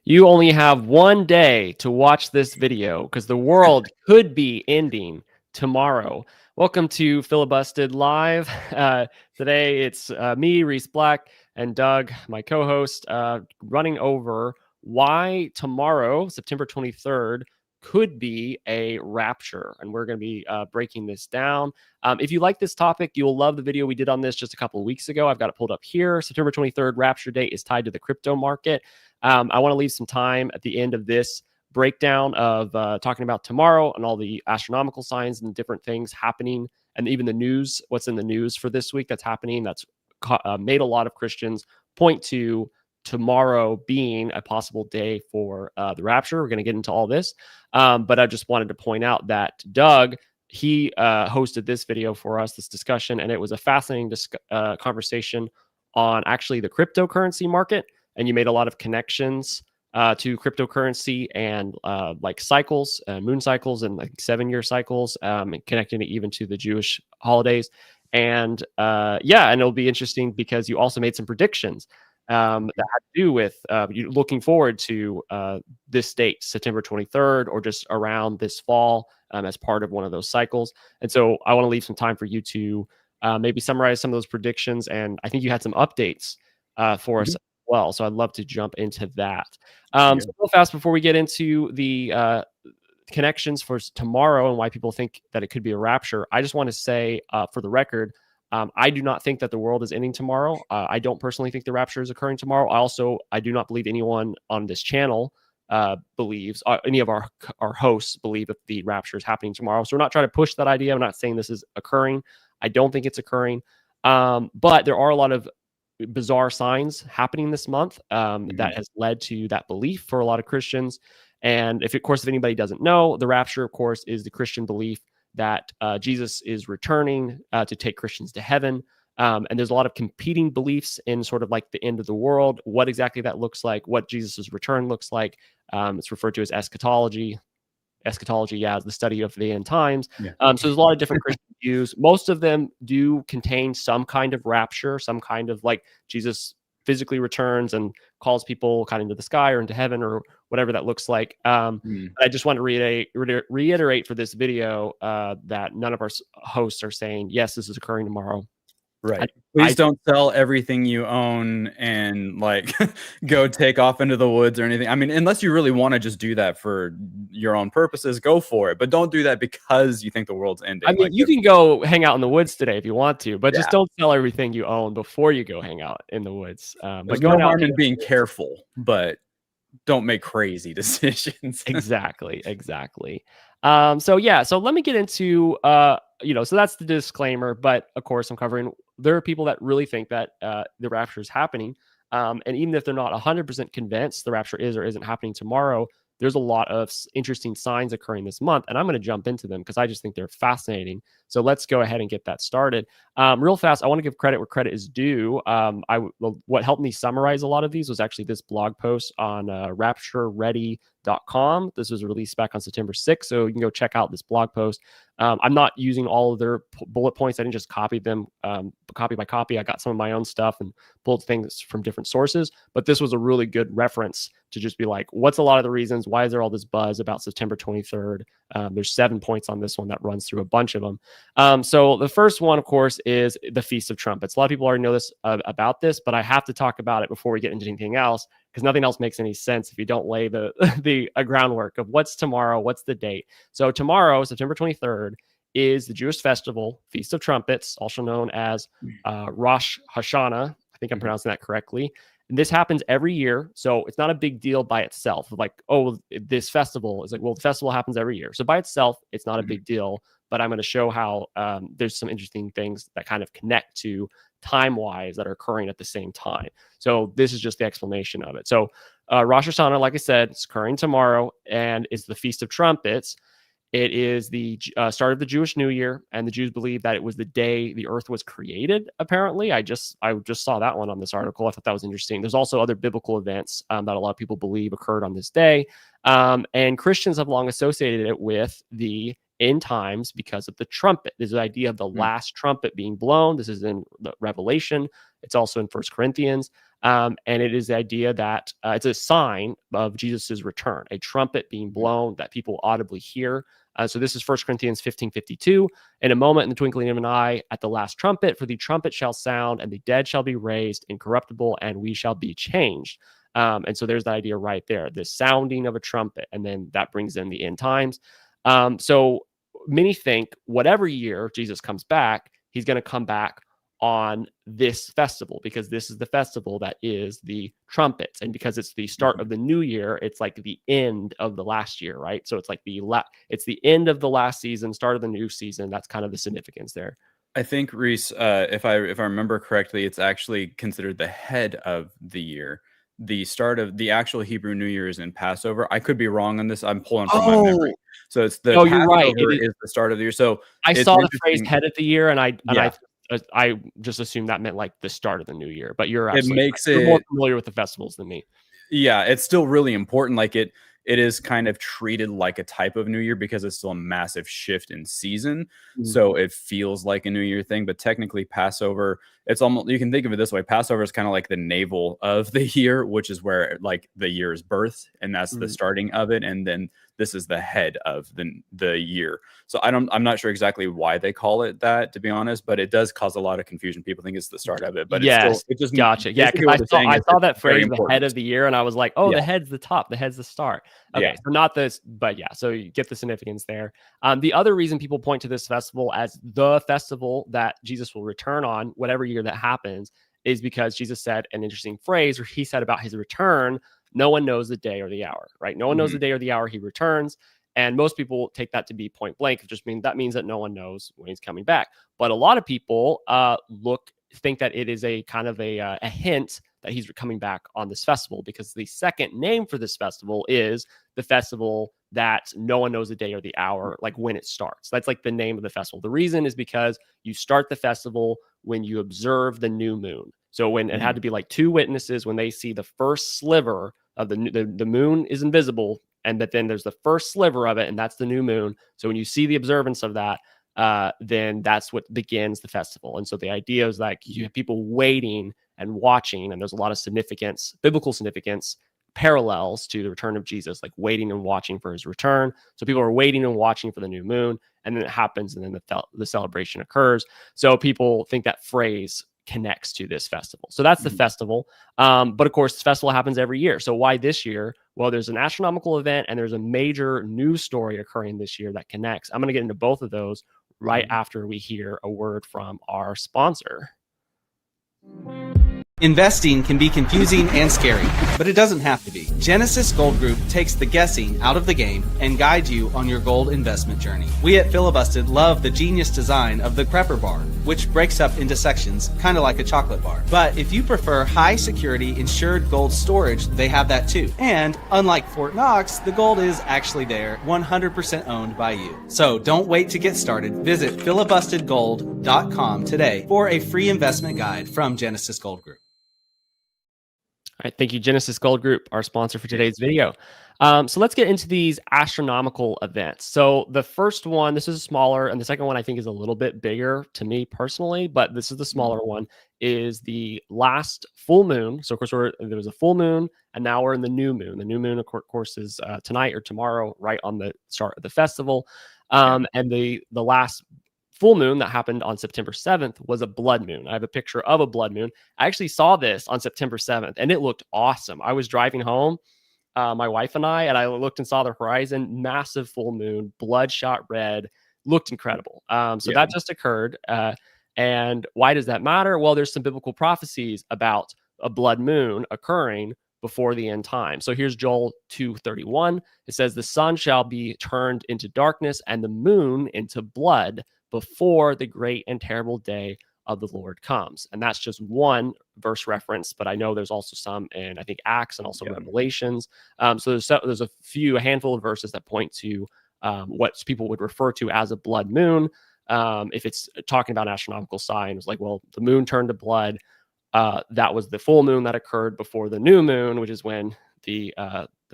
You only have one day to watch this video because the world could be ending tomorrow. Welcome to Filibusted Live. Today it's me, Reese Black, and Doug, my co-host, running over why tomorrow, September 23rd, could be a rapture. And we're going to be breaking this down. If you like this topic, you'll love the video we did on this just a couple of weeks ago. I've got it pulled up here. September 23rd rapture date is tied to the crypto market. I want to leave some time at the end of this breakdown of talking about tomorrow and all the astronomical signs and different things happening, and even the news, what's in the news for this week that's happening. That's made a lot of Christians point to tomorrow being a possible day for the rapture. We're going to get into all this. But I just wanted to point out that Doug, he hosted this video for us, this discussion, and it was a fascinating conversation on actually the cryptocurrency market. And you made a lot of connections to cryptocurrency and like cycles, moon cycles, and like 7-year cycles, and connecting it even to the Jewish holidays. And yeah, and it'll be interesting because you also made some predictions that had to do with you looking forward to this date, September 23rd, or just around this fall as part of one of those cycles. And so I want to leave some time for you to maybe summarize some of those predictions. And I think you had some updates for us well. So I'd love to jump into that. So real fast before we get into the connections for tomorrow and why people think that it could be a rapture, I just want to say for the record, I do not think that the world is ending tomorrow. I don't personally think the rapture is occurring tomorrow. I do not believe anyone on this channel believes, any of our hosts believe that the rapture is happening tomorrow. So we're not trying to push that idea. I'm not saying this is occurring. I don't think it's occurring. But there are a lot of bizarre signs happening this month that has led to that belief for a lot of Christians. And if anybody doesn't know, the rapture, of course, is the Christian belief that Jesus is returning to take Christians to heaven. And there's a lot of competing beliefs in sort of like the end of the world, what exactly that looks like, what Jesus's return looks like. It's referred to as eschatology. Eschatology, yeah, is the study of the end times. So there's a lot of different Christian views. Most of them do contain some kind of rapture, some kind of like Jesus physically returns and calls people kind of into the sky or into heaven or whatever that looks like. I just want to reiterate for this video that none of our hosts are saying, yes, this is occurring tomorrow. Right. Please don't sell everything you own and like go take off into the woods or anything. I mean, unless you really want to just do that for your own purposes, go for it. But don't do that because you think the world's ending. I mean, you can go hang out in the woods today if you want to, but just don't sell everything you own before you go hang out in the woods. There's no harm in being careful, but don't make crazy decisions. Exactly. So yeah, so let me get into so that's the disclaimer. But of course, there are people that really think that the rapture is happening. And even if they're not 100% convinced the rapture is or isn't happening tomorrow, there's a lot of interesting signs occurring this month. And I'm going to jump into them because I just think they're fascinating. So let's go ahead and get that started. Real fast, I want to give credit where credit is due. What helped me summarize a lot of these was actually this blog post on raptureready.com. This was released back on September 6th. So you can go check out this blog post. I'm not using all of their bullet points. I didn't just copy them copy by copy. I got some of my own stuff and pulled things from different sources. But this was a really good reference to just be like, what's a lot of the reasons? Why is there all this buzz about September 23rd? There's 7 points on this one that runs through a bunch of them. So the first one, of course, is the Feast of Trumpets. A lot of people already know this about this, but I have to talk about it before we get into anything else because nothing else makes any sense if you don't lay the groundwork of what's tomorrow, what's the date. So tomorrow, September 23rd, is the Jewish festival, Feast of Trumpets, also known as Rosh Hashanah. I think I'm pronouncing that correctly. And this happens every year. So it's not a big deal by itself. Like, oh, this festival is like, well, the festival happens every year. So by itself, it's not a big deal. But I'm going to show how there's some interesting things that kind of connect to time-wise that are occurring at the same time. So this is just the explanation of it. So Rosh Hashanah, like I said, it's occurring tomorrow, and it's the Feast of Trumpets. It is the start of the Jewish New Year, and the Jews believe that it was the day the earth was created, apparently. I just saw that one on this article. I thought that was interesting. There's also other biblical events that a lot of people believe occurred on this day. And Christians have long associated it with the end times because of the trumpet. There's the idea of the last trumpet being blown. This is in the Revelation. It's also in 1 Corinthians. And it is the idea that it's a sign of Jesus's return, a trumpet being blown that people audibly hear. So this is 1 Corinthians 15:52. In a moment, in the twinkling of an eye, at the last trumpet, for the trumpet shall sound, and the dead shall be raised incorruptible, and we shall be changed. And so there's that idea right there, the sounding of a trumpet, and then that brings in the end times. So many think whatever year Jesus comes back, he's going to come back on this festival, because this is the festival that is the trumpets, and because it's the start of the new year, it's like the end of the last year, right? So it's like it's the end of the last season, start of the new season. That's kind of the significance there. I think, Reese, if I remember correctly, it's actually considered the head of the year. The start of the actual Hebrew New Year is in Passover. I could be wrong on this. I'm pulling from my memory. So it's the you're right. Passover is the start of the year. So I it's saw the phrase interesting. "head of the year," and I just assumed that meant like the start of the new year. But you're absolutely It makes right. You're more familiar with the festivals than me. Yeah, it's still really important. Like it is kind of treated like a type of New Year because it's still a massive shift in season. So it feels like a New Year thing, but technically Passover, it's almost, you can think of it this way. Passover is kind of like the navel of the year, which is where like the year is birthed, and that's the starting of it. And then this is the head of the year. So I'm not sure exactly why they call it that, to be honest, but it does cause a lot of confusion. People think it's the start of it, but yes, it just gotcha. Yeah, because I saw that phrase, the head of the year, and I was like, oh, the head's the top, the head's the start. Okay, so not this, but yeah, so you get the significance there. The other reason people point to this festival as the festival that Jesus will return on, whatever year that happens, is because Jesus said an interesting phrase where he said about his return, no one knows the day or the hour, right? No one knows the day or the hour he returns. And most people take that to be point blank. It just means that no one knows when he's coming back. But a lot of people think that it is a kind of a hint that he's coming back on this festival, because the second name for this festival is the festival that no one knows the day or the hour, like when it starts. That's like the name of the festival. The reason is because you start the festival when you observe the new moon. So when it had to be like two witnesses, when they see the first sliver of the moon is invisible, and that then there's the first sliver of it, and that's the new moon. So when you see the observance of that, then that's what begins the festival. And so the idea is like you have people waiting and watching, and there's a lot of significance, biblical significance, parallels to the return of Jesus, like waiting and watching for his return. So people are waiting and watching for the new moon, and then it happens, and then the celebration occurs. So people think that phrase connects to this festival. So that's the festival. But of course, this festival happens every year. So why this year? Well, there's an astronomical event, and there's a major news story occurring this year that connects. I'm going to get into both of those right after we hear a word from our sponsor. Investing can be confusing and scary, but it doesn't have to be. Genesis Gold Group takes the guessing out of the game and guides you on your gold investment journey. We at Filibusted love the genius design of the Prepper Bar, which breaks up into sections, kind of like a chocolate bar. But if you prefer high security insured gold storage, they have that too. And unlike Fort Knox, the gold is actually there, 100% owned by you. So don't wait to get started. Visit filibustedgold.com today for a free investment guide from Genesis Gold Group. All right, thank you, Genesis Gold Group, our sponsor for today's video. So let's get into these astronomical events. So the first one, this is smaller, and the second one I think is a little bit bigger to me personally, but this is the smaller one, is the last full moon. So of course, there was a full moon, and now we're in the new moon. The new moon, of course, is tonight or tomorrow, right on the start of the festival. And the last full moon that happened on September 7th was a blood moon. I have a picture of a blood moon. I actually saw this on September 7th, and it looked awesome. I was driving home, my wife and I looked and saw the horizon, massive full moon, bloodshot red, looked incredible. So that just occurred. And why does that matter? Well, there's some biblical prophecies about a blood moon occurring before the end time. So here's Joel 2:31. It says, the sun shall be turned into darkness and the moon into blood before the great and terrible day of the Lord comes. And that's just one verse reference, but I know there's also some in, I think, Acts and also Revelations. So there's a handful of verses that point to what people would refer to as a blood moon. If it's talking about astronomical signs, like, well, the moon turned to blood. That was the full moon that occurred before the new moon, which is when the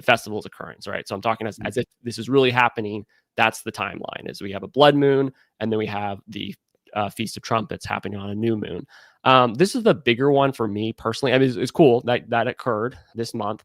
festival is occurring. Right. So I'm talking as if this is really happening. That's the timeline, is we have a blood moon, and then we have the Feast of Trumpets happening on a new moon. This is the bigger one for me personally. I mean, it's cool that that occurred this month.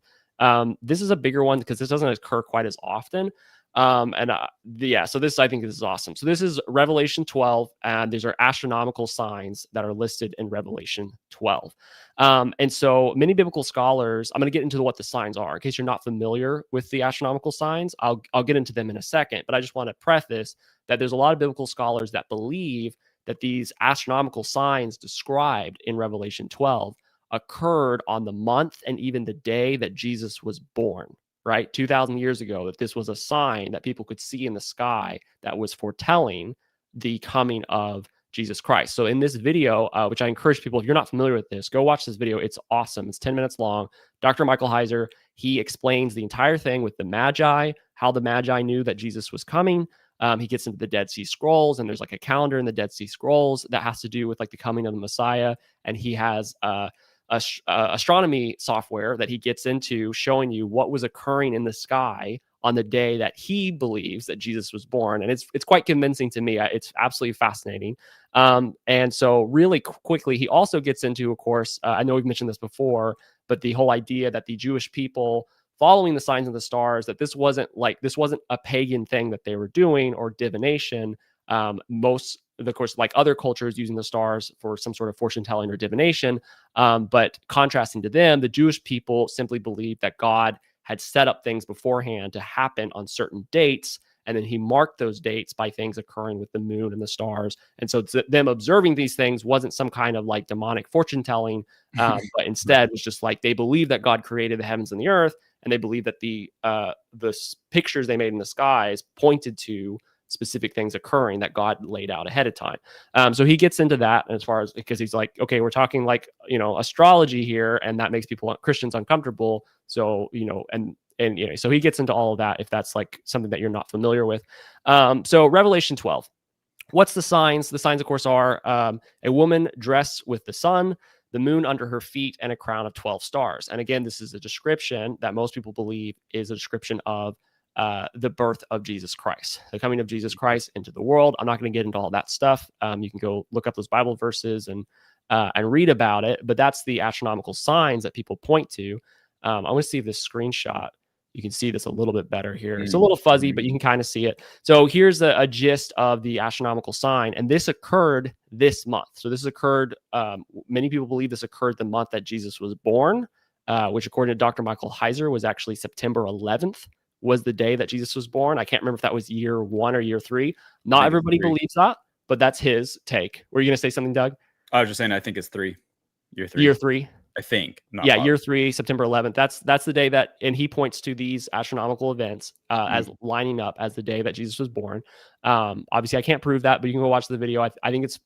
This is a bigger one because this doesn't occur quite as often. So this, I think this is awesome. So this is Revelation 12, and these are astronomical signs that are listed in Revelation 12. And so many biblical scholars, I'm going to get into what the signs are in case you're not familiar with the astronomical signs. I'll get into them in a second, but I just want to preface that there's a lot of biblical scholars that believe that these astronomical signs described in Revelation 12 occurred on the month and even the day that Jesus was born, right? 2,000 years ago, that this was a sign that people could see in the sky that was foretelling the coming of Jesus Christ. So in this video, which I encourage people, if you're not familiar with this, go watch this video. It's awesome. It's 10 minutes long. Dr. Michael Heiser, he explains the entire thing with the Magi, how the Magi knew that Jesus was coming. He gets into the Dead Sea Scrolls, and there's like a calendar in the Dead Sea Scrolls that has to do with like the coming of the Messiah. And he has astronomy software that he gets into showing you what was occurring in the sky on the day that he believes that Jesus was born. And it's quite convincing to me. It's absolutely fascinating. And so really quickly, he also gets into, of course, I know we've mentioned this before, but the whole idea that the Jewish people following the signs of the stars, that this wasn't a pagan thing that they were doing or divination. Most, of course, like other cultures using the stars for some sort of fortune telling or divination. But contrasting to them, the Jewish people simply believed that God had set up things beforehand to happen on certain dates. And then he marked those dates by things occurring with the moon and the stars. And so them observing these things wasn't some kind of like demonic fortune telling, but instead was just like they believed that God created the heavens and the earth. And they believed that the pictures they made in the skies pointed to specific things occurring that God laid out ahead of time. So he gets into that as far as, because he's like, okay, we're talking like, astrology here, and that makes Christians uncomfortable. So, so he gets into all of that if that's like something that you're not familiar with. So Revelation 12, what's the signs? The signs, of course, are a woman dressed with the sun, the moon under her feet, and a crown of 12 stars. And again, this is a description that most people believe is a description of the birth of Jesus Christ, the coming of Jesus Christ into the world. I'm not going to get into all that stuff. You can go look up those Bible verses and read about it. But that's the astronomical signs that people point to. I want to see this screenshot. You can see this a little bit better here. It's a little fuzzy, but you can kind of see it. So here's a gist of the astronomical sign. And this occurred this month. So this occurred, many people believe this occurred the month that Jesus was born, which according to Dr. Michael Heiser was actually September 11th was the day that Jesus was born. I can't remember if that was year 1 or year 3. Not everybody believes that, but that's his take. Were you going to say something, Doug? I was just saying, I think it's 3. Year 3. Year 3. I think. Year 3, September 11th. That's the day that, and he points to these astronomical events as lining up as the day that Jesus was born. Obviously, I can't prove that, but you can go watch the video. I think it's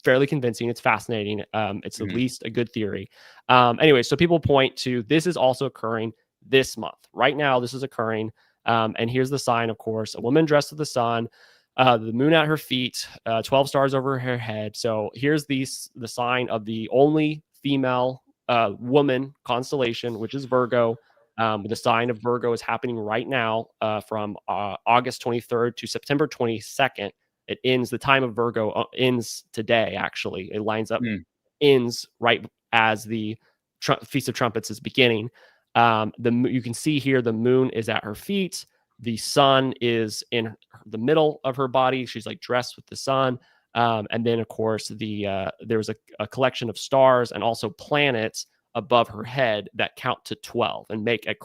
fairly convincing. It's fascinating. It's at least a good theory. Anyway, so people point to this is also occurring this month. Right now, this is occurring. And here's the sign, of course, a woman dressed with the sun, the moon at her feet, 12 stars over her head. So here's the sign of the only female woman constellation, which is Virgo. The sign of Virgo is happening right now from August 23rd to September 22nd. It ends, the time of Virgo ends today, actually. It lines up, ends right as the Feast of Trumpets is beginning. You can see here the moon is at her feet. The sun is in the middle of her body. She's like dressed with the sun. And then, of course, there's a collection of stars and also planets above her head that count to 12 and make a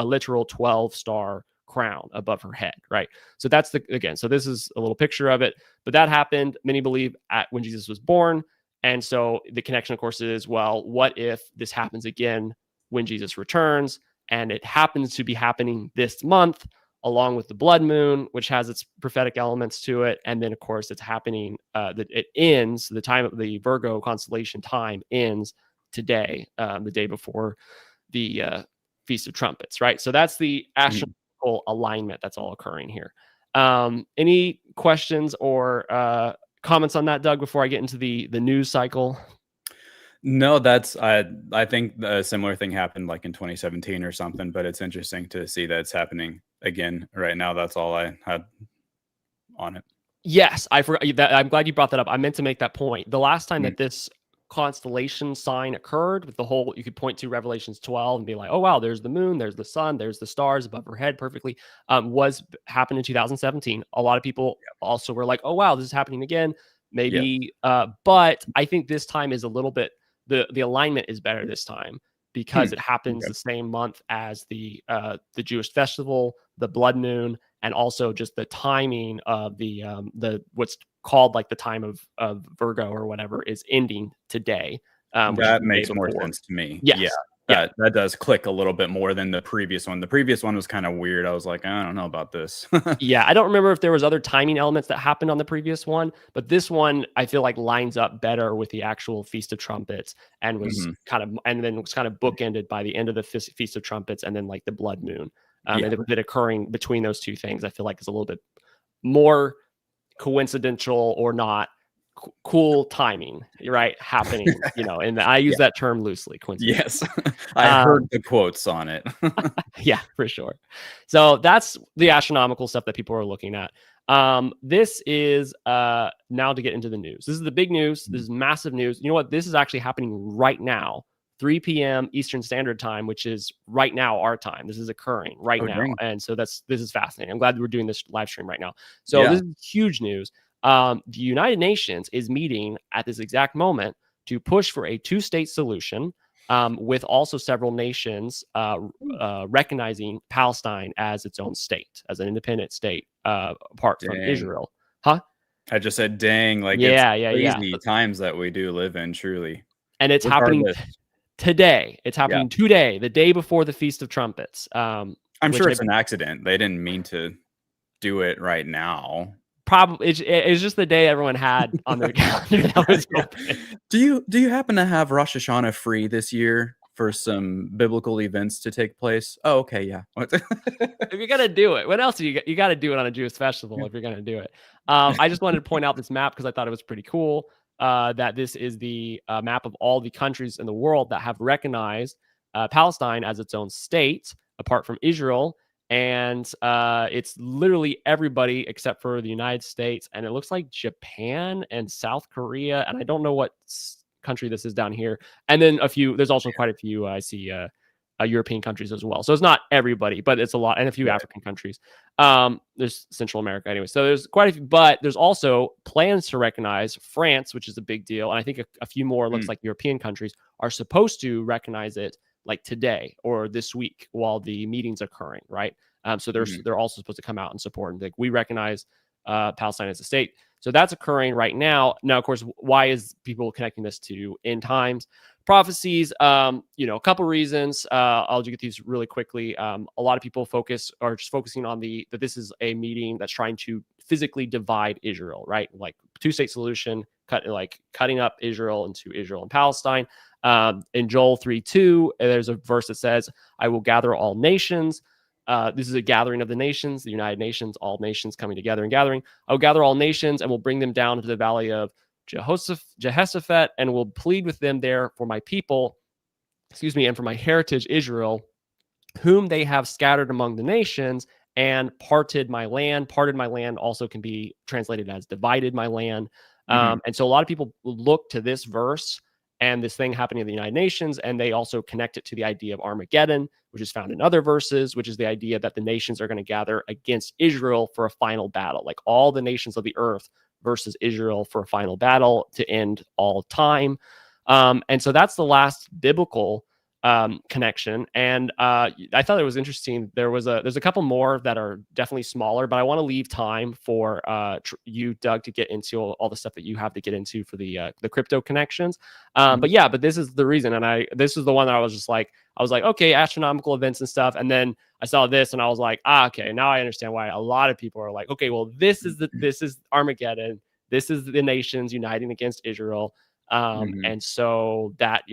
literal 12-star crown above her head, right? So that's so this is a little picture of it. But that happened, many believe, when Jesus was born. And so the connection, of course, is, well, what if this happens again when Jesus returns? And it happens to be happening this month, along with the blood moon, which has its prophetic elements to it. And then, of course, it's happening, it ends, the time of the Virgo constellation time ends today, the day before the Feast of Trumpets, right? So that's the astronomical alignment that's all occurring here. Any questions or comments on that, Doug, before I get into the news cycle? No, that's I think a similar thing happened like in 2017 or something, but it's interesting to see that it's happening again right now. That's all I had on it. Yes, I forgot that. I'm glad you brought that up. I meant to make that point. The last time that this constellation sign occurred with the whole, you could point to Revelations 12 and be like, oh, wow, there's the moon, there's the sun, there's the stars above her head perfectly, was happened in 2017. A lot of people also were like, oh, wow, this is happening again. Maybe, but I think this time is a little bit, the alignment is better this time because it happens the same month as the Jewish festival, the blood moon, and also just the timing of the what's called like the time of Virgo or whatever is ending today. That makes more sense to me. Yes. That does click a little bit more than the previous one. The previous one was kind of weird. I was like, I don't know about this. Yeah, I don't remember if there was other timing elements that happened on the previous one, but this one I feel like lines up better with the actual Feast of Trumpets and was and then was kind of bookended by the end of the Feast of Trumpets and then like the blood moon. And it occurring between those two things, I feel like is a little bit more coincidental or not cool timing, right? Happening, and I use that term loosely. Yes, I heard the quotes on it. Yeah, for sure. So that's the astronomical stuff that people are looking at. This is now to get into the news. This is the big news. This is massive news. You know what? This is actually happening right now. 3 p.m. Eastern Standard Time, which is right now our time. This is occurring right now. Dang. And so this is fascinating. I'm glad we're doing this live stream right now. So this is huge news. The United Nations is meeting at this exact moment to push for a two-state solution, with also several nations recognizing Palestine as its own state, as an independent state, apart from Israel. Huh? I just said, dang, like it's crazy times that we do live in, truly. And it's happening today. It's happening today, the day before the Feast of Trumpets. I'm sure it's an accident. They didn't mean to do it right now. Probably it's just the day everyone had on their calendar that was open. Do you happen to have Rosh Hashanah free this year for some biblical events to take place? Oh, okay, yeah. If you're gonna do it, what else you got to do it on a Jewish festival if you're gonna do it. I just wanted to point out this map because I thought it was pretty cool. That this is the map of all the countries in the world that have recognized Palestine as its own state, apart from Israel. And it's literally everybody except for the United States. And it looks like Japan and South Korea. And I don't know what country this is down here. And then there's also quite a few, I see European countries as well. So it's not everybody, but it's a lot. And a few African countries. There's Central America anyway. So there's quite a few, but there's also plans to recognize France, which is a big deal. And I think a few more looks like European countries are supposed to recognize it like today or this week while the meeting's occurring, right? So they're also supposed to come out and support and like we recognize Palestine as a state. So that's occurring right now. Now, of course, why is people connecting this to end times prophecies? A couple reasons. I'll get these really quickly. A lot of people are just focusing on that this is a meeting that's trying to physically divide Israel, right? Like two-state solution, cutting up Israel into Israel and Palestine. In Joel 3:2, there's a verse that says, I will gather all nations. This is a gathering of the nations, the United Nations, all nations coming together and gathering. I will gather all nations and will bring them down to the valley of Jehoshaphat and will plead with them there for my people, and for my heritage Israel, whom they have scattered among the nations and parted my land. Parted my land also can be translated as divided my land. And so a lot of people look to this verse and this thing happening in the United Nations, and they also connect it to the idea of Armageddon, which is found in other verses, which is the idea that the nations are going to gather against Israel for a final battle, like all the nations of the earth versus Israel for a final battle to end all time. And so that's the last biblical connection. And I thought it was interesting. There's a couple more that are definitely smaller, but I want to leave time for you, Doug, to get into all the stuff that you have to get into for the crypto connections. But this is the reason. And this is the one that I was like, okay, astronomical events and stuff. And then I saw this and I was like, okay, now I understand why a lot of people are like, okay, well, this is Armageddon. This is the nations uniting against Israel. And so that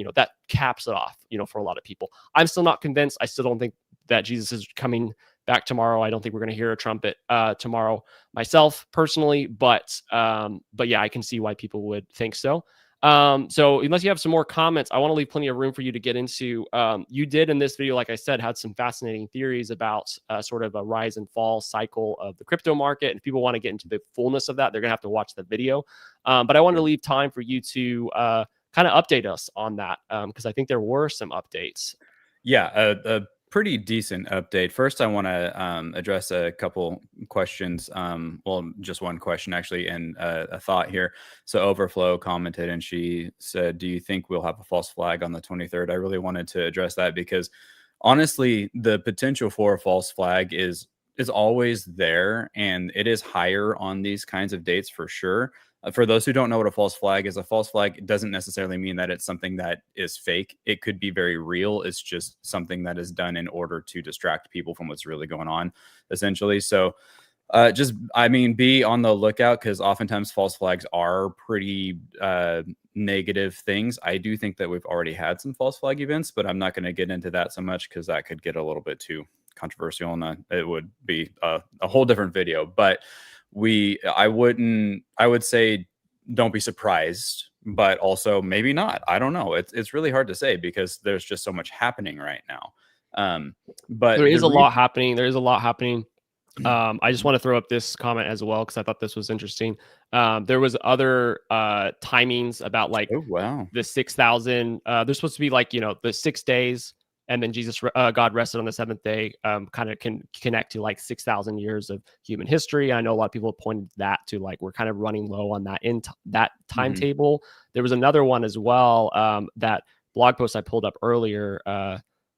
caps it off, for a lot of people. I'm still not convinced. I still don't think that Jesus is coming back tomorrow. I don't think we're going to hear a trumpet tomorrow myself personally, but yeah, I can see why people would think so. So unless you have some more comments, I want to leave plenty of room for you to get into. You did in this video, like I said, had some fascinating theories about sort of a rise and fall cycle of the crypto market. And if people want to get into the fullness of that, they're going to have to watch the video. But I wanted to leave time for you to kind of update us on that, because I think there were some updates. Yeah, a pretty decent update. First, I want to address a couple questions. Well, just one question actually, and a thought here. So Overflow commented, and she said, "Do you think we'll have a false flag on the 23rd?" I really wanted to address that because honestly, the potential for a false flag is always there, and it is higher on these kinds of dates for sure. For those who don't know what a false flag doesn't necessarily mean that it's something that is fake. It could be very real. It's just something that is done in order to distract people from what's really going on, essentially. So be on the lookout, because oftentimes false flags are pretty negative things. I do think that we've already had some false flag events, but I'm not going to get into that so much because that could get a little bit too controversial, and it would be a whole different video. But I would say don't be surprised, but also maybe not. I don't know. It's really hard to say because there's just so much happening right now. But There is a lot happening. I just want to throw up this comment as well because I thought this was interesting. There was other timings about like the 6,000. There's supposed to be like, the 6 days, and then God rested on the seventh day. Kind of can connect to like 6,000 years of human history. I know a lot of people pointed that to like we're kind of running low on that that timetable. There was another one as well, that blog post I pulled up earlier.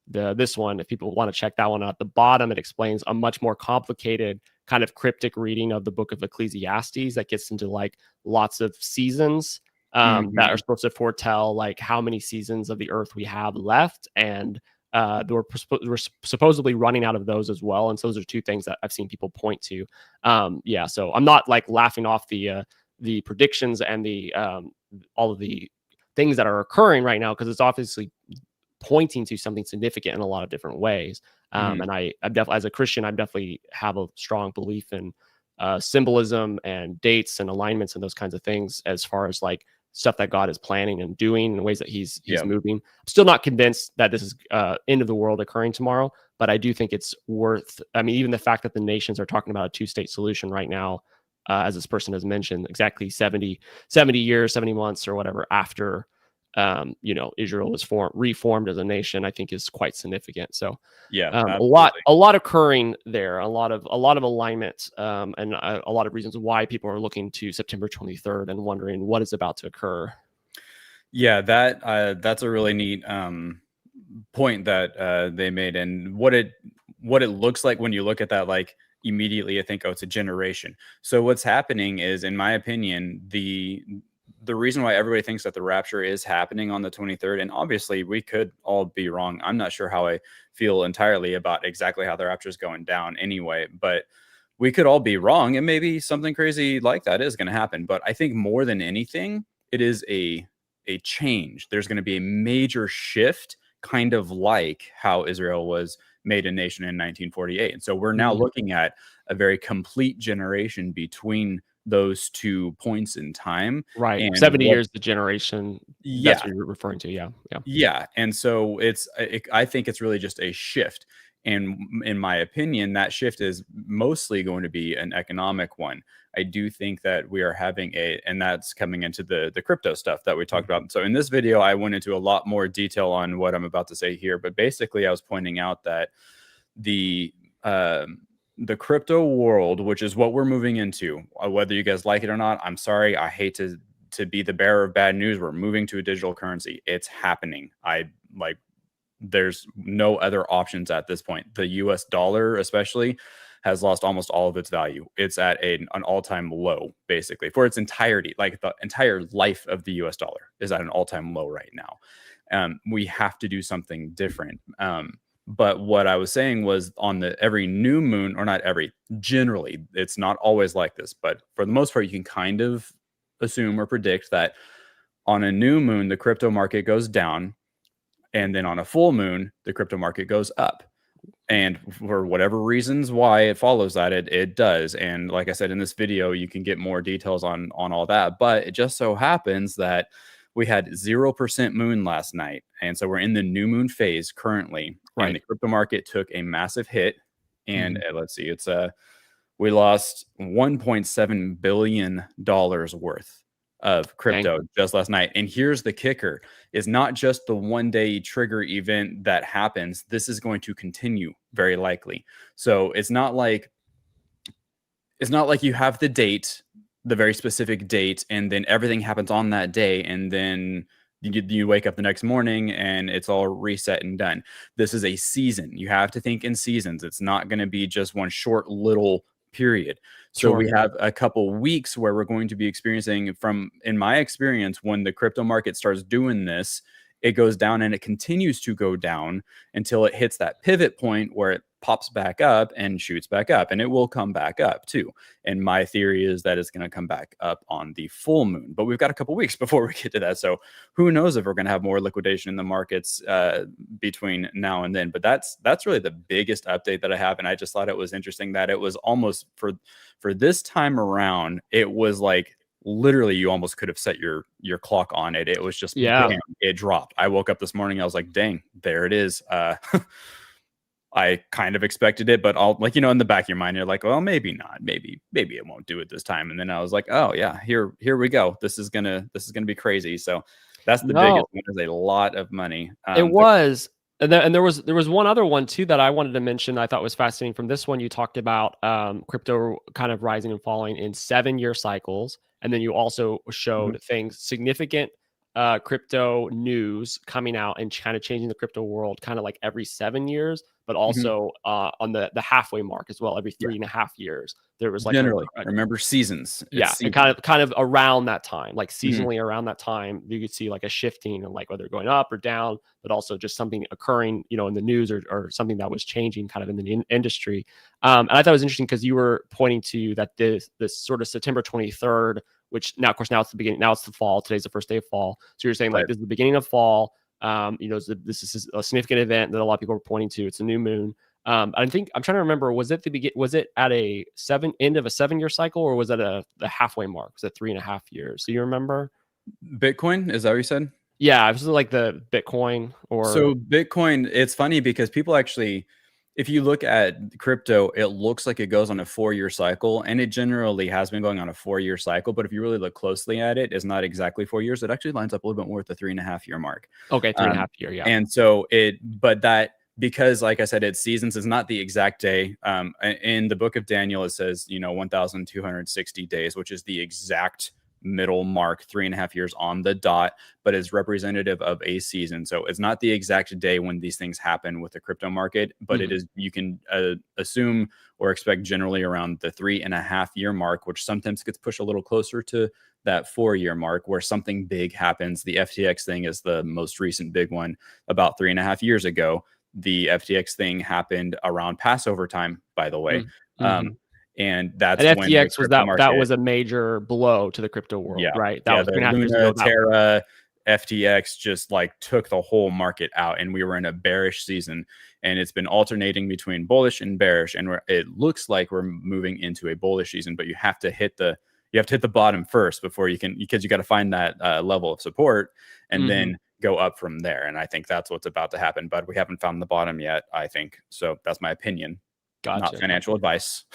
This one, if people want to check that one out, at the bottom it explains a much more complicated kind of cryptic reading of the book of Ecclesiastes that gets into like lots of seasons that are supposed to foretell like how many seasons of the earth we have left, and we're supposedly running out of those as well. And so those are two things that I've seen people point to. So I'm not like laughing off the predictions and the all of the things that are occurring right now, because it's obviously pointing to something significant in a lot of different ways. And I'm definitely, as a Christian, I definitely have a strong belief in symbolism and dates and alignments and those kinds of things, as far as like stuff that God is planning and doing in ways that he's moving. I'm still not convinced that this is end of the world occurring tomorrow, but I do think it's worth, even the fact that the nations are talking about a 2-state solution right now, as this person has mentioned, exactly 70 years, 70 months or whatever after Israel was reformed as a nation, I think is quite significant. So a lot occurring there, a lot of alignment, and a lot of reasons why people are looking to September 23rd and wondering what is about to occur. Yeah, that's a really neat point that they made, and what it looks like when you look at that, like immediately you think, oh, it's a generation. So what's happening is, in my opinion, the reason why everybody thinks that the rapture is happening on the 23rd, and obviously we could all be wrong. I'm not sure how I feel entirely about exactly how the rapture is going down anyway, but we could all be wrong, and maybe something crazy like that is going to happen. But I think more than anything, it is a change. There's going to be a major shift, kind of like how Israel was made a nation in 1948. And so we're now looking at a very complete generation between those 2 points in time, right? And 70 years the generation, that's what you're referring to. Yeah. And so I think it's really just a shift, and in my opinion, that shift is mostly going to be an economic one. I do think that we are having and that's coming into the crypto stuff that we talked about. So in this video, I went into a lot more detail on what I'm about to say here, but basically I was pointing out that the crypto world, which is what we're moving into, whether you guys like it or not, I'm sorry, I hate to be the bearer of bad news. We're moving to a digital currency. It's happening. There's no other options at this point. The US dollar especially has lost almost all of its value. It's at an all-time low, basically, for its entirety. Like the entire life of the US dollar is at an all-time low right now. We have to do something different. But what I was saying was, on every new moon, or not every, generally, it's not always like this, but for the most part, you can kind of assume or predict that on a new moon, the crypto market goes down, and then on a full moon, the crypto market goes up. And for whatever reasons why it follows that, it does. And like I said, in this video, you can get more details on all that. But it just so happens that we had 0% moon last night. And so we're in the new moon phase currently. Right. And the crypto market took a massive hit. And let's see, we lost $1.7 billion worth of crypto just last night. And here's the kicker: is not just the 1-day trigger event that happens. This is going to continue very likely. So it's not like you have the date, the very specific date, and then everything happens on that day, and then you wake up the next morning and it's all reset and done. This is a season. You have to think in seasons. It's not going to be just one short little period. So we have a couple weeks where we're going to be experiencing, in my experience, when the crypto market starts doing this, it goes down and it continues to go down until it hits that pivot point where it pops back up and shoots back up, and it will come back up too. And my theory is that it's going to come back up on the full moon, but we've got a couple weeks before we get to that. So who knows if we're going to have more liquidation in the markets between now and then. But that's really the biggest update that I have. And I just thought it was interesting that it was almost for this time around, it was like, literally you almost could have set your clock on it. It was just, bam, it dropped. I woke up this morning, I was like, dang, there it is. I kind of expected it, but I'll, like, in the back of your mind, you're like, well, maybe not, maybe it won't do it this time. And then I was like, oh yeah, here we go. This is gonna be crazy. So that's the biggest one, is a lot of money. It was. And there was one other one too that I wanted to mention. I thought was fascinating. From this one, you talked about crypto kind of rising and falling in 7-year cycles, and then you also showed things, significant crypto news coming out and kind of changing the crypto world, kind of like every 7 years, but also on the halfway mark as well, every 3.5 years. There was like generally, I remember seasons. And kind of around that time, like seasonally around that time, you could see like a shifting and like whether going up or down, but also just something occurring, in the news or something that was changing kind of in the industry. And I thought it was interesting because you were pointing to that this sort of September 23rd, which now, of course, now it's the beginning. Now it's the fall. Today's the first day of fall. So you're saying like this is the beginning of fall. This is a significant event that a lot of people are pointing to. It's a new moon. I think I'm trying to remember. Was it at a end of a 7-year cycle, or was it the halfway mark? Was it 3.5 years? Do you remember? Bitcoin, is that what you said? Yeah, it was like the Bitcoin So Bitcoin. It's funny because people actually, if you look at crypto, it looks like it goes on a 4-year cycle, and it generally has been going on a 4-year cycle. But if you really look closely at it, it's not exactly 4 years. It actually lines up a little bit more with the 3.5-year mark. Okay, 3.5 year, yeah. And so because, like I said, it's seasons, it's not the exact day. In the book of Daniel, it says 1,260 days, which is the exact middle mark, 3.5 years on the dot, but is representative of a season. So it's not the exact day when these things happen with the crypto market, but it is, you can assume or expect generally around the 3.5-year mark, which sometimes gets pushed a little closer to that 4-year mark where something big happens. The FTX thing is the most recent big one. About 3.5 years ago, the FTX thing happened around Passover time, by the way. And that's when FTX was that was a major blow to the crypto world, right? That was the Luna, Terra, FTX just like took the whole market out, and we were in a bearish season, and it's been alternating between bullish and bearish, and it looks like we're moving into a bullish season, but you have to hit the bottom first before you can, because you got to find that level of support and then go up from there. And I think that's what's about to happen, but we haven't found the bottom yet, I think. So that's my opinion. Gotcha. Not financial advice.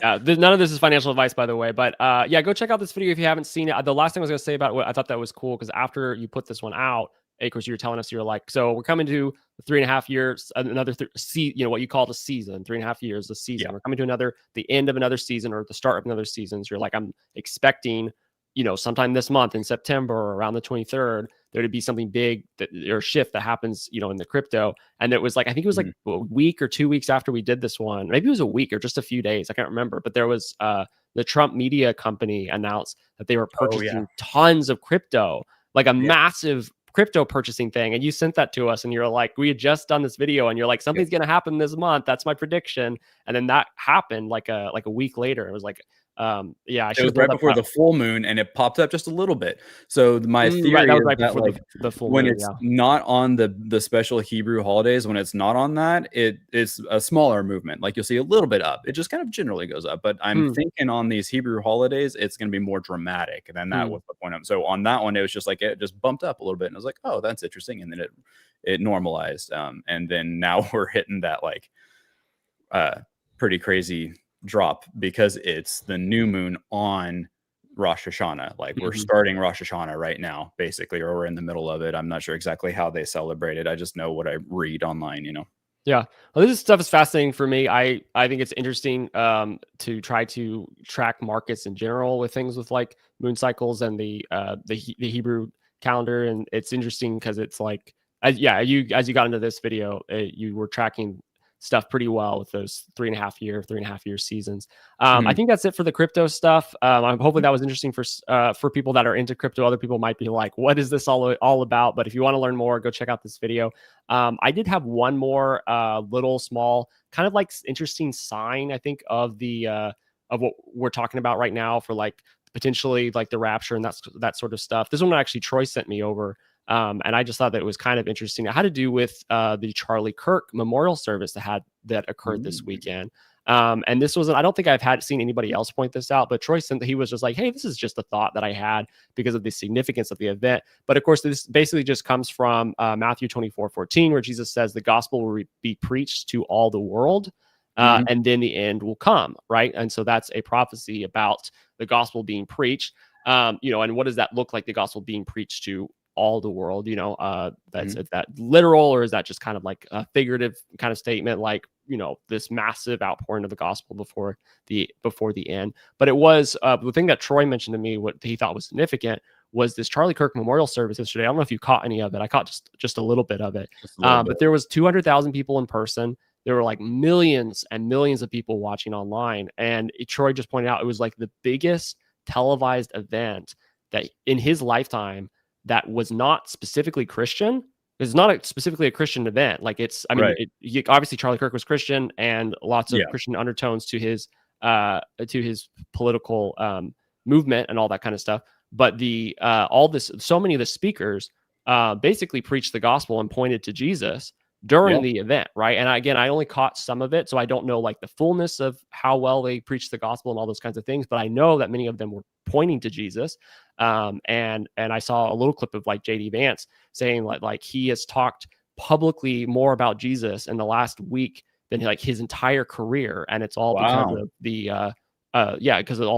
None of this is financial advice, by the way. But go check out this video if you haven't seen it. The last thing I was going to say about what I thought that was cool, because after you put this one out, of course, you were telling us, you're like, so we're coming to 3.5 years, another what you call the season, 3.5 years, the season. We're coming to the end of another season, or the start of another season. So you're like, I'm expecting, sometime this month in September or around the 23rd, there to be something big or shift that happens, in the crypto. And it was like, I think it was like a week or 2 weeks after we did this one. Maybe it was a week or just a few days. I can't remember. But there was the Trump media company announced that they were purchasing tons of crypto, like a massive crypto purchasing thing. And you sent that to us, and you're like, we had just done this video, and you're like, something's going to happen this month. That's my prediction. And then that happened like a week later. It was like, it was right before the full moon, and it popped up just a little bit. So my theory that was is right that, before like, the full when moon, it's not on the special Hebrew holidays, when it's not on that, it's a smaller movement. Like, you'll see a little bit up. It just kind of generally goes up. But I'm thinking on these Hebrew holidays, it's going to be more dramatic than that was the point of. So on that one, it was just like, it just bumped up a little bit, and I was like, oh, that's interesting. And then it normalized. And then now we're hitting that like pretty crazy drop because it's the new moon on Rosh Hashanah. Like we're Mhm. starting Rosh Hashanah right now, basically, or we're in the middle of it. I'm not sure exactly how they celebrate it. I just know what I read online, Yeah. Well, this stuff is fascinating for me. I think it's interesting to try to track markets in general with things with like moon cycles and the Hebrew calendar, and it's interesting because it's like as you got into this video, you were tracking stuff pretty well with those 3.5 year seasons. I Mhm. think that's it for the crypto stuff. I'm hoping that was interesting for people that are into crypto. Other people might be like, "What is this all about?" But if you want to learn more, go check out this video. I did have one more little small kind of like interesting sign, I think, of what we're talking about right now for like potentially like the rapture and that sort of stuff. This one actually Troy sent me over. And I just thought that it was kind of interesting. It had to do with the Charlie Kirk memorial service that occurred this Mm. weekend. And this was I don't think seen anybody else point this out, but Troy sent that he was just like, "Hey, this is just a thought that I had because of the significance of the event." But of course, this basically just comes from Matthew 24:14, where Jesus says the gospel will be preached to all the world, Mhm. and then the end will come, right? And so that's a prophecy about the gospel being preached. And what does that look like? The gospel being preached to all the world. That's Mhm. is that literal, or is that just kind of like a figurative kind of statement, like this massive outpouring of the gospel before the end? But it was the thing that Troy mentioned to me. What he thought was significant was this Charlie Kirk memorial service yesterday. I don't know if you caught any of it. I caught just a little bit of it, Just a little bit. but there was 200,000 people in person. There were like millions and millions of people watching online, and Troy just pointed out it was like the biggest televised event that in his lifetime that was not specifically Christian. It's not specifically a Christian event. Like Right. Obviously Charlie Kirk was Christian and lots of Yeah. Christian undertones to his political movement and all that kind of stuff. But so many of the speakers basically preached the gospel and pointed to Jesus during Yeah. the event, right? And again, I only caught some of it, so I don't know like the fullness of how well they preached the gospel and all those kinds of things. But I know that many of them were pointing to Jesus. And I saw a little clip of like JD Vance saying like he has talked publicly more about Jesus in the last week than like his entire career, and it's all because Wow. of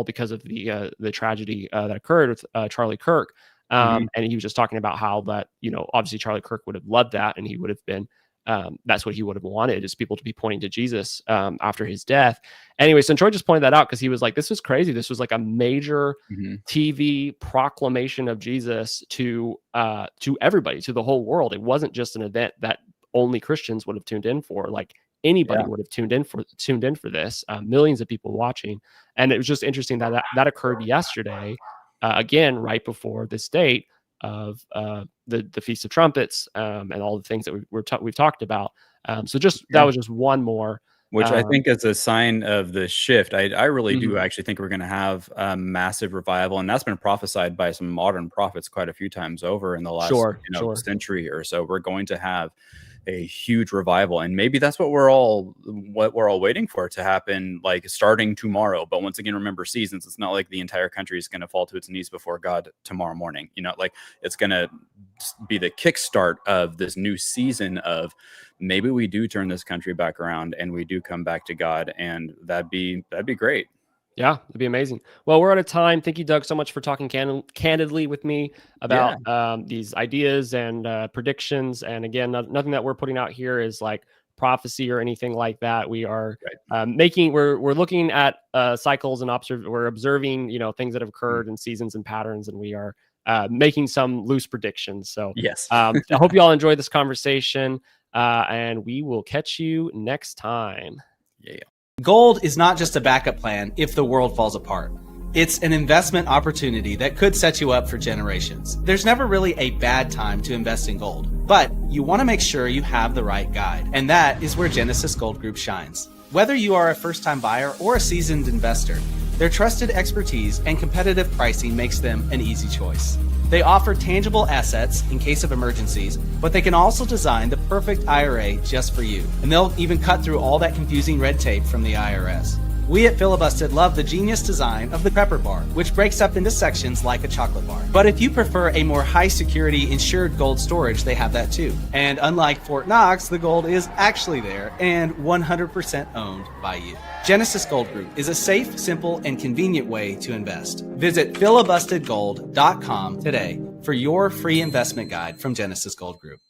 because of the tragedy that occurred with Charlie Kirk. Mhm. And he was just talking about how that obviously Charlie Kirk would have loved that, and he would have been that's what he would have wanted, is people to be pointing to Jesus after his death. Anyway, so Troy just pointed that out because he was like, this was crazy. This was like a major Mhm. TV proclamation of Jesus to everybody, to the whole world. It wasn't just an event that only Christians would have tuned in for. Like anybody Yeah. would have tuned in for this. Millions of people watching, and it was just interesting that occurred yesterday, again right before this date of the Feast of Trumpets, and all the things that we've talked about. So that was just one more. Which I think is a sign of the shift. I really do Mhm. actually think we're going to have a massive revival, and that's been prophesied by some modern prophets quite a few times over in the last Sure. century or so. We're going to have a huge revival, and maybe that's what we're all waiting for to happen, like starting tomorrow. But once again, remember seasons. It's not like the entire country is going to fall to its knees before God tomorrow morning. Like it's going to be the kickstart of this new season of maybe we do turn this country back around and we do come back to God, and that'd be great. Yeah, it'd be amazing. Well, we're out of time. Thank you, Doug, so much for talking candidly with me Yeah, about these ideas and predictions. And again, nothing that we're putting out here is like prophecy or anything like that. We are right. we're looking at cycles and we're observing things that have occurred in seasons and patterns, and we are making some loose predictions. So Yes. I hope you all enjoyed this conversation, and we will catch you next time. Yeah. Gold is not just a backup plan if the world falls apart. It's an investment opportunity that could set you up for generations. There's never really a bad time to invest in gold, but you want to make sure you have the right guide. And that is where Genesis Gold Group shines. Whether you are a first-time buyer or a seasoned investor, their trusted expertise and competitive pricing makes them an easy choice. They offer tangible assets in case of emergencies, but they can also design the perfect IRA just for you. And they'll even cut through all that confusing red tape from the IRS. We at Filibusted love the genius design of the prepper bar, which breaks up into sections like a chocolate bar. But if you prefer a more high security insured gold storage, they have that too. And unlike Fort Knox, the gold is actually there and 100% owned by you. Genesis Gold Group is a safe, simple, and convenient way to invest. Visit filibustedgold.com today for your free investment guide from Genesis Gold Group.